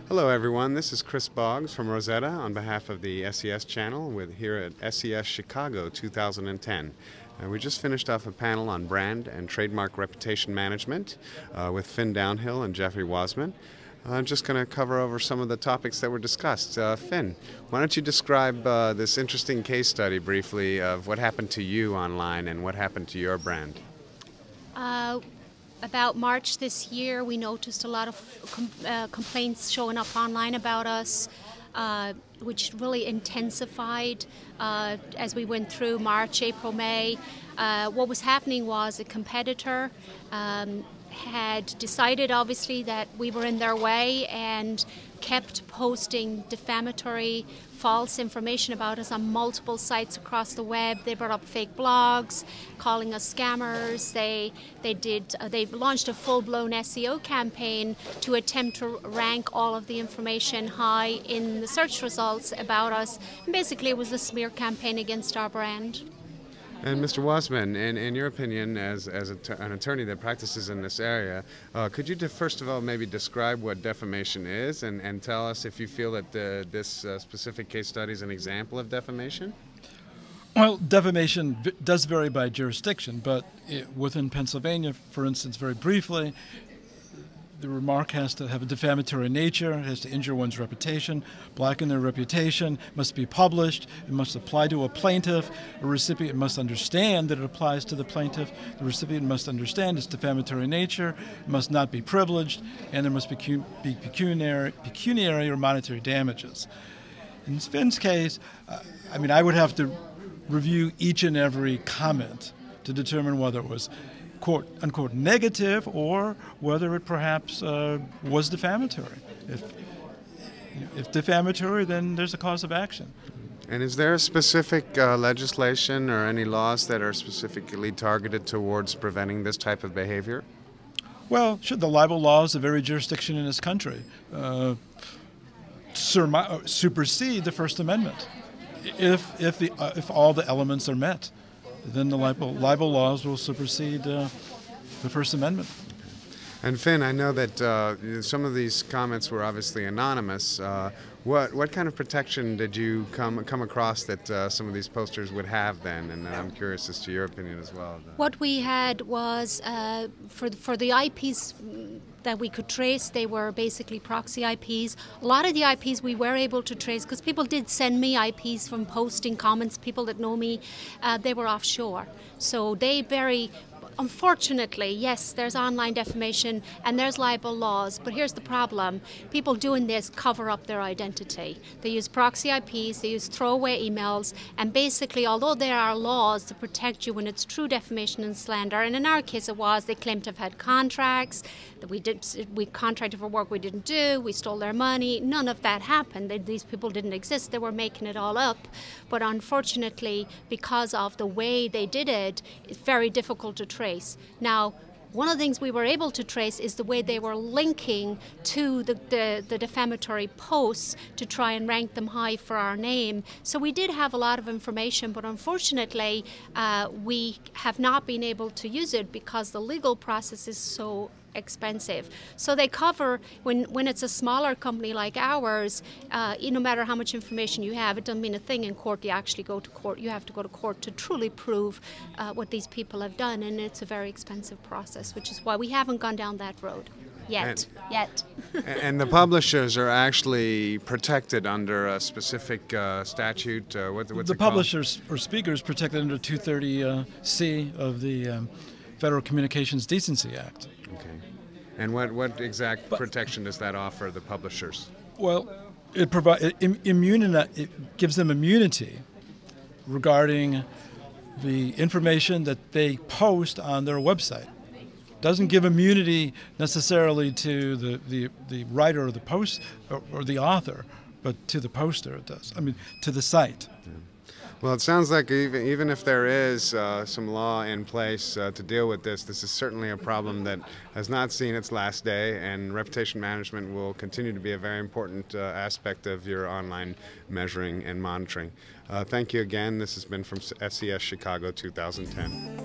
Hello everyone, this is Chris Boggs from Rosetta on behalf of the SES channel here at SES Chicago 2010. We just finished off a panel on brand and trademark reputation management with Fionn Downhill and Geoffrey Wozman. I'm just going to cover over some of the topics that were discussed. Fionn, why don't you describe this interesting case study briefly of what happened to you online and what happened to your brand? About March this year, we noticed a lot of complaints showing up online about us, which really intensified as we went through March, April, May. What was happening was a competitor had decided, obviously, that we were in their way and kept posting defamatory, false information about us on multiple sites across the web. They brought up fake blogs, calling us scammers. They launched a full-blown SEO campaign to attempt to rank all of the information high in the search results about us. And basically, it was a smear campaign against our brand. And Mr. Wozman, in your opinion, as an attorney that practices in this area, could you first of all maybe describe what defamation is and tell us if you feel that this specific case study is an example of defamation? Well, defamation does vary by jurisdiction, but within Pennsylvania, for instance, very briefly, the remark has to have a defamatory nature, it has to injure one's reputation, blacken their reputation, must be published, it must apply to a plaintiff, a recipient must understand that it applies to the plaintiff, the recipient must understand its defamatory nature, it must not be privileged, and there must be pecuniary or monetary damages. In Finn's case, I would have to review each and every comment to determine whether it was quote unquote negative or whether it perhaps was defamatory. If defamatory, then there's a cause of action. And is there a specific legislation or any laws that are specifically targeted towards preventing this type of behavior? Well, the libel laws of every jurisdiction in this country supersede the First Amendment if all the elements are met. Then the libel laws will supersede the First Amendment. And Fionn, I know that some of these comments were obviously anonymous. What kind of protection did you come across that some of these posters would have then? And I'm curious as to your opinion as well. What we had was, for the IPs that we could trace, they were basically proxy IPs. A lot of the IPs we were able to trace because people did send me IPs from posting comments, people that know me, they were offshore. So unfortunately, yes, there's online defamation and there's libel laws, but here's the problem. People doing this cover up their identity. They use proxy IPs, they use throwaway emails, and basically, although there are laws to protect you when it's true defamation and slander, and in our case it was, they claimed to have had contracts, that we contracted for work we didn't do, we stole their money, none of that happened. These people didn't exist, they were making it all up. But unfortunately, because of the way they did it, it's very difficult to trace. Now, one of the things we were able to trace is the way they were linking to the defamatory posts to try and rank them high for our name. So we did have a lot of information, but unfortunately we have not been able to use it because the legal process is so expensive. So they cover, when it's a smaller company like ours, no matter how much information you have, it doesn't mean a thing in court. You actually go to court. You have to go to court to truly prove what these people have done, and it's a very expensive process, which is why we haven't gone down that road yet. And the publishers are actually protected under a specific statute. What's the publishers or speakers protected under 230C of the Federal Communications Decency Act. Okay. And what exact protection does that offer the publishers? Well, it gives them immunity regarding the information that they post on their website. Doesn't give immunity necessarily to the writer or the post or the author, but to the poster it does. I mean, to the site. Yeah. Well, it sounds like even if there is some law in place to deal with this, this is certainly a problem that has not seen its last day, and reputation management will continue to be a very important aspect of your online measuring and monitoring. Thank you again. This has been from SES Chicago 2010.